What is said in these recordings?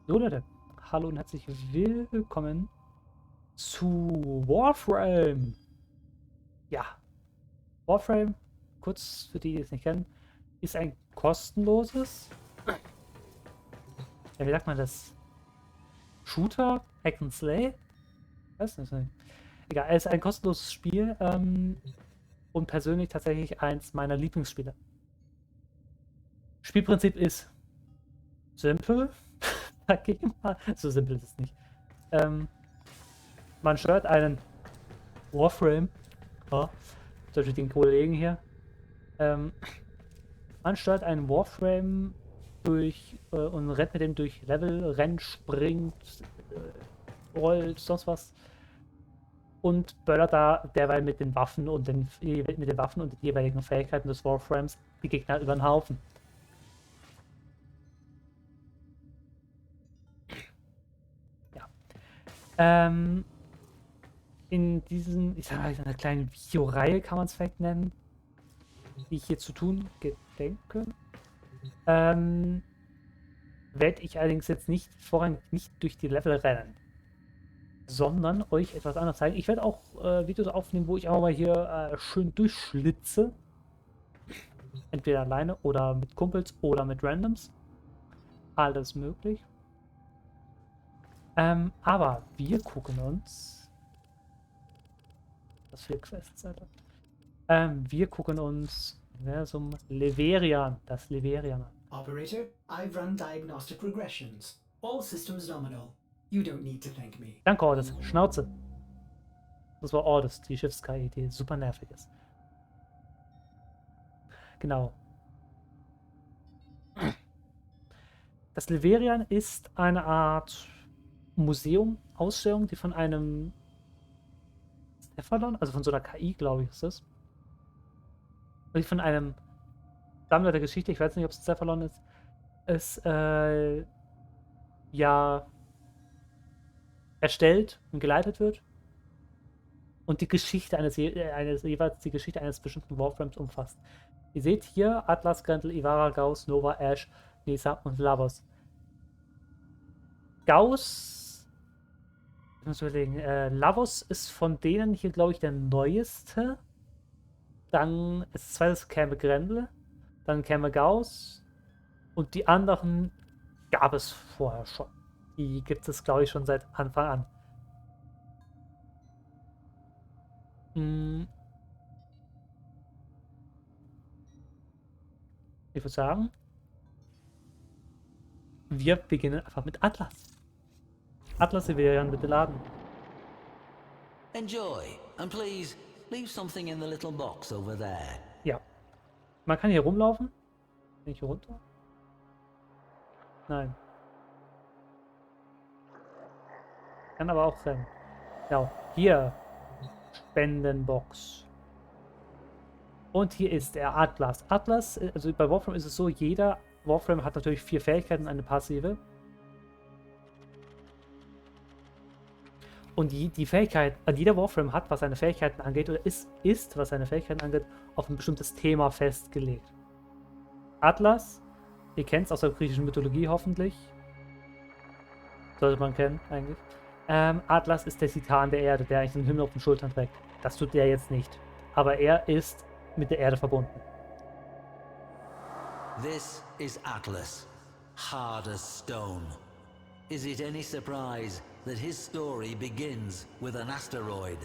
So Leute, hallo und herzlich willkommen zu Warframe. Ja, Warframe, kurz für die, die es nicht kennen, ist ein kostenloses, ja wie sagt man das, Shooter, Hack and Slay? Weiß nicht. Egal, es ist ein kostenloses Spiel und persönlich tatsächlich eins meiner Lieblingsspiele. Spielprinzip ist simpel, sag ich mal. So simpel ist es nicht. Man steuert einen Warframe, ja, zum Beispiel den Kollegen hier. Man steuert einen Warframe durch und rennt mit dem durch Level, rennt, springt, rollt, sonst was. Und böllert da derweil mit den Waffen und den jeweiligen Fähigkeiten des Warframes die Gegner über den Haufen. Ja. In diesen, ich sag mal, einer kleinen Videoreihe kann man es vielleicht nennen, die ich hier zu tun gedenke, werde ich allerdings jetzt vorrangig nicht durch die Level rennen, sondern euch etwas anderes zeigen. Ich werde auch Videos aufnehmen, wo ich auch mal hier schön durchschlitze. Entweder alleine oder mit Kumpels oder mit Randoms. Alles möglich. Aber wir gucken uns... Was für Quests, Alter. Wir gucken uns Leverian, das Leverian. Operator, I've run diagnostic regressions. All systems nominal. You don't need to thank me. Danke, Ordis. Schnauze. Das war Ordis, die Schiffs-KI, die super nervig ist. Genau. Das Leverian ist eine Art Museum, Ausstellung, die von einem Stefan, also von so einer KI, glaube ich, ist das. Von einem Sammler der Geschichte, ich weiß nicht, ob es Stefan ist, ja erstellt und geleitet wird und die Geschichte jeweils die Geschichte eines bestimmten Warframes umfasst. Ihr seht hier Atlas, Grendel, Ivara, Gauss, Nova, Ash, Nisa und Lavos. Gauss, ich muss überlegen, Lavos ist von denen hier, glaube ich, der neueste. Dann als zweites käme Grendel, dann käme Gauss und die anderen gab es vorher schon. Die gibt es, glaube ich, schon seit Anfang an. Ich würde sagen, wir beginnen einfach mit Atlas. Atlas Leverian, bitte laden. Enjoy, and please leave something in the little box over there. Ja. Man kann hier rumlaufen. Bin ich hier runter? Nein. Kann aber auch rennen. Ja, hier. Spendenbox. Und hier ist der Atlas. Atlas, also bei Warframe ist es so, jeder Warframe hat natürlich 4 Fähigkeiten und eine passive. Und die Fähigkeit, jeder Warframe hat, was seine Fähigkeiten angeht, oder ist, was seine Fähigkeiten angeht, auf ein bestimmtes Thema festgelegt. Atlas, ihr kennt es aus der griechischen Mythologie hoffentlich. Sollte man kennen, eigentlich. Atlas ist der Titan der Erde, der eigentlich den Himmel auf den Schultern trägt. Das tut er jetzt nicht. Aber er ist mit der Erde verbunden. This is Atlas, hard as stone. Is it any surprise that his story begins with an asteroid?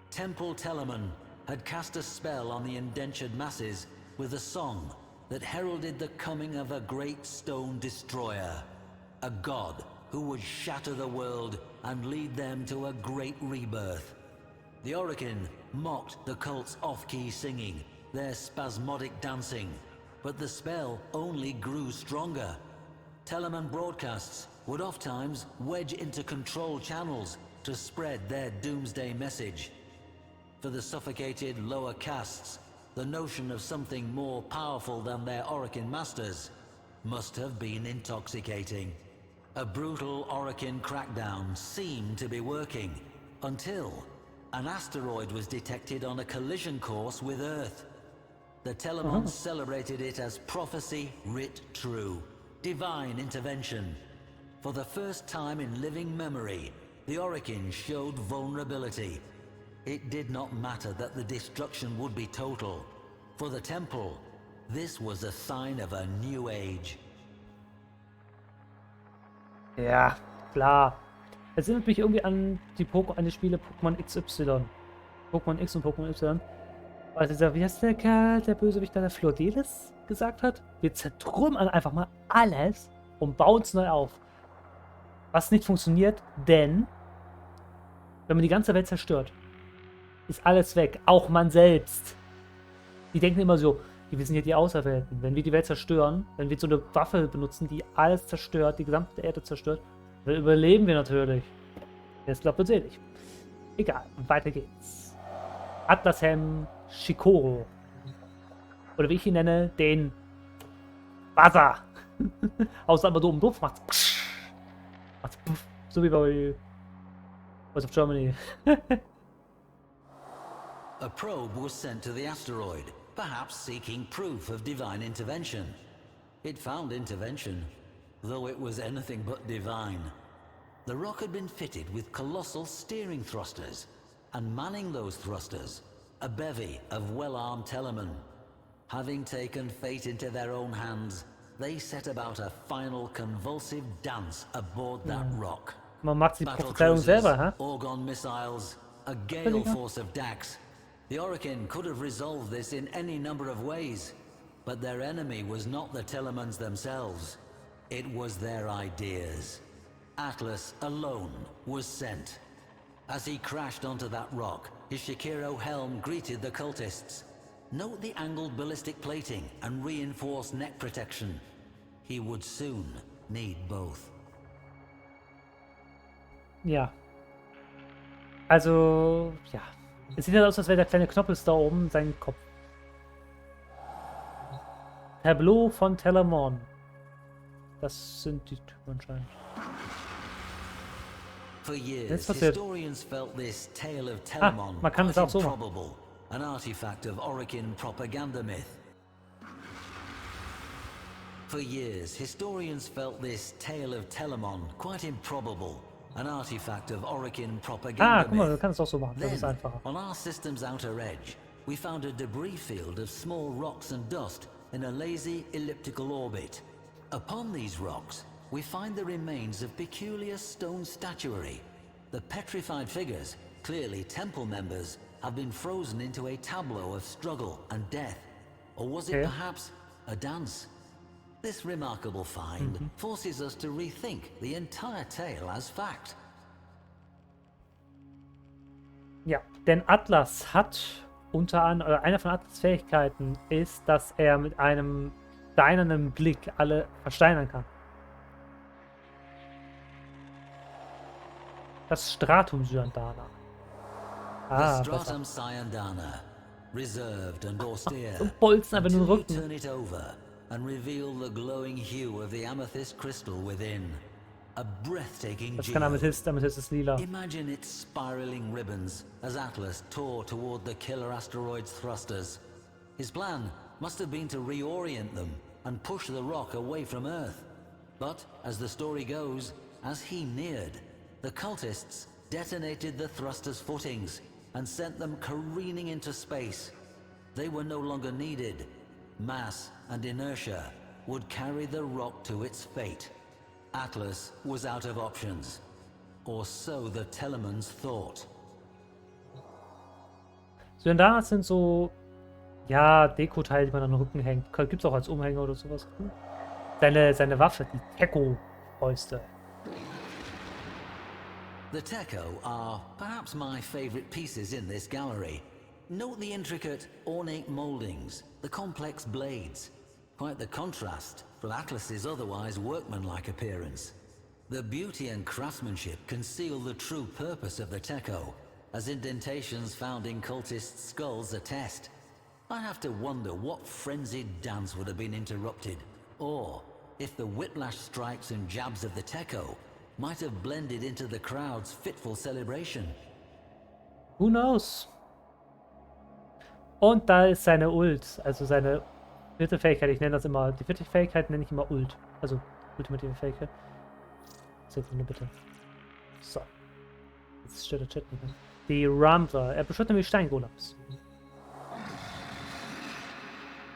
Temple Telemann had cast a spell on the indentured masses with a song that heralded the coming of a great stone destroyer, a god who would shatter the world and lead them to a great rebirth. The Orokin mocked the cult's off-key singing, their spasmodic dancing, but the spell only grew stronger. Telemann broadcasts would oft-times wedge into control channels to spread their doomsday message. For the suffocated lower castes, the notion of something more powerful than their Orokin masters must have been intoxicating. A brutal Orokin crackdown seemed to be working, until an asteroid was detected on a collision course with Earth. The Telemann celebrated it as prophecy writ true, divine intervention. For the first time in living memory, the Orokin showed vulnerability. It did not matter that the destruction would be total. For the Temple, this was a sign of a new age. Ja, klar. Es erinnert mich irgendwie an die Spiele Pokémon XY. Pokémon X und Pokémon Y. Also dieser, wie heißt der Kerl, der Bösewicht, der Flordelis gesagt hat? Wir zertrümmern einfach mal alles und bauen es neu auf. Was nicht funktioniert, denn wenn man die ganze Welt zerstört, ist alles weg. Auch man selbst. Die denken immer so, wir sind hier die Auserwählten. Wenn wir die Welt zerstören, wenn wir so eine Waffe benutzen, die alles zerstört, die gesamte Erde zerstört, dann überleben wir natürlich. Jetzt glaubt uns eh nicht. Egal, weiter geht's. Atlashelm Shikoro. Oder wie ich ihn nenne, den Buzzer. Außer aber so um Duft macht's. So wie bei Voice of Germany. A probe was sent to the asteroid, perhaps seeking proof of divine intervention. It found intervention, though it was anything but divine. The rock had been fitted with colossal steering thrusters, and manning those thrusters, a bevy of well-armed Telemen. Having taken fate into their own hands, they set about a final convulsive dance aboard that rock. Man macht die Battle Prophezeiung cruisers, selber, hä? Orgon missiles, a gale force of Dax. The Orokin could have resolved this in any number of ways, but their enemy was not the Telemans themselves. It was their ideas. Atlas alone was sent. As he crashed onto that rock, his Shikiro helm greeted the cultists. Note the angled ballistic plating and reinforced neck protection. He would soon need both. Ja. Also, ja. Es sieht halt aus, als wäre der kleine Knoppels da oben sein Kopf. Tableau von Telemon. Das sind die Typen anscheinend. For years, historians felt this tale of Telemon man kann es auch so machen. improbable, an artifact of Orokin propaganda myth. For years, historians felt this tale of Telemon quite improbable, an artifact of Orokin propaganda Guck mal, du myth. kannst es auch so machen. Das ist Then, einfacher. on our system's outer edge, we found a debris field of small rocks and dust in a lazy elliptical orbit. Upon these rocks, we find the remains of peculiar stone statuary. The petrified figures, clearly temple members, have been frozen into a tableau of struggle and death. Or was it perhaps a dance? This remarkable find forces us to rethink the entire tale as fact. Ja, denn Atlas hat unter anderem, oder eine von Atlas' Fähigkeiten ist, dass er mit einem steinernen Blick alle versteinern kann. Das Stratum Syandana. The Stratum Syandana, reserved and austere, So Bolzen aber nur until you Rücken. turn it over and reveal the glowing hue of the amethyst crystal within. A breathtaking Das kann geo. Amethyst ist lila. Imagine its spiraling ribbons as Atlas tore toward the killer asteroid's thrusters. His plan must have been to reorient them and push the rock away from Earth. But, as the story goes, as he neared, the cultists detonated the thrusters' footings and sent them careening into space. They were no longer needed. Mass and inertia would carry the rock to its fate. Atlas was out of options. Or so the Telemans thought. Syandanas sind so, ja, Dekoteile, die man an den Rücken hängt. Gibt's auch als Umhänger oder sowas. Seine Waffe, die Teko-Fäuste. The Techo are perhaps my favorite pieces in this gallery. Note the intricate, ornate moldings, the complex blades. Quite the contrast from Atlas's otherwise workmanlike appearance. The beauty and craftsmanship conceal the true purpose of the Techo, as indentations found in cultist skulls attest. I have to wonder what frenzied dance would have been interrupted, or if the whiplash strikes and jabs of the Techo might have blended into the crowd's fitful celebration. Who knows? Und da ist seine Ult, also seine vierte Fähigkeit. Ich nenne das immer, die vierte Fähigkeit nenne ich immer Ult. Also ultimative Fähigkeit. Sekunde bitte. So. Jetzt steht der Chat nicht mehr. Die Rumbler. Er beschwört nämlich Steingolems.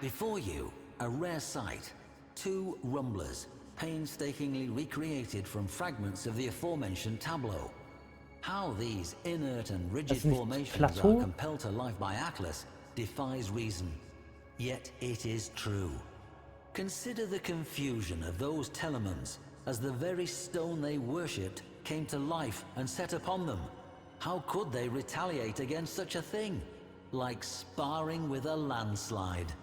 Before you, a rare sight. 2 rumblers, painstakingly recreated from fragments of the aforementioned tableau. How these inert and rigid formations are compelled to life by Atlas defies reason. Yet it is true. Consider the confusion of those telemons as the very stone they worshipped came to life and set upon them. How could they retaliate against such a thing? Like sparring with a landslide.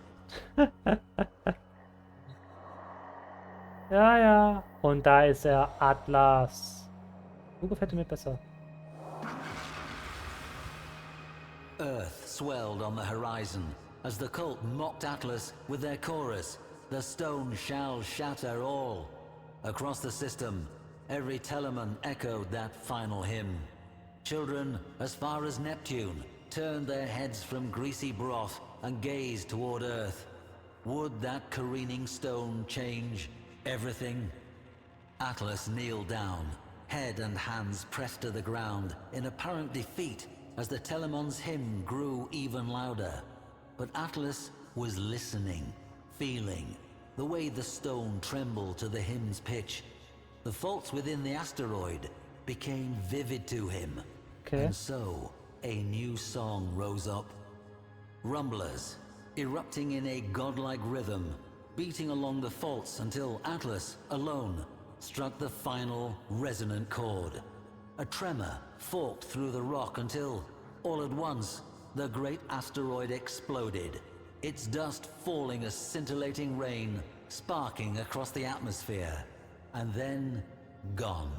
Ja, ja. Und da ist er, Atlas. So gefällt mir besser. Earth swelled on the horizon as the cult mocked Atlas with their chorus, "The stone shall shatter all." Across the system, every telemon echoed that final hymn. Children, as far as Neptune, turned their heads from greasy broth and gazed toward Earth. Would that careening stone change everything? Atlas kneeled down, head and hands pressed to the ground in apparent defeat as the telemon's hymn grew even louder. But Atlas was listening, feeling, the way the stone trembled to the hymn's pitch. The faults within the asteroid became vivid to him. Okay. And so, a new song rose up. Rumblers, erupting in a godlike rhythm, beating along the faults until Atlas, alone, struck the final resonant chord. A tremor forked through the rock until, all at once, the great asteroid exploded, its dust falling as scintillating rain, sparking across the atmosphere, and then gone.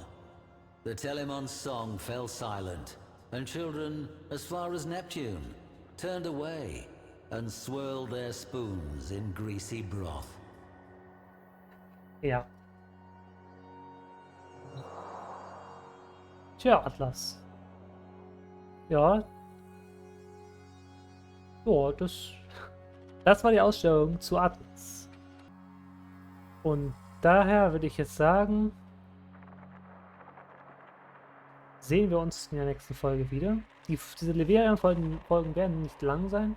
The Telemon's song fell silent, and children, as far as Neptune, turned away and swirled their spoons in greasy broth. Ja. Tja, Atlas. Ja. Ja, das war die Ausstellung zu Atlas. Und daher würde ich jetzt sagen, sehen wir uns in der nächsten Folge wieder. Diese Leverian-Folgen werden nicht lang sein.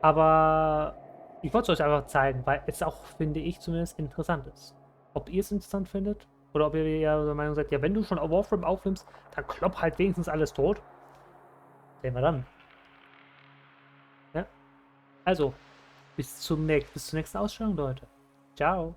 Aber ich wollte es euch einfach zeigen, weil es auch, finde ich zumindest, interessant ist. Ob ihr es interessant findet oder ob ihr ja der Meinung seid, ja, wenn du schon auf Warframe aufnimmst, dann klopp halt wenigstens alles tot. Sehen wir dann. Ja? Also, bis zur nächsten Ausstellung, Leute. Ciao.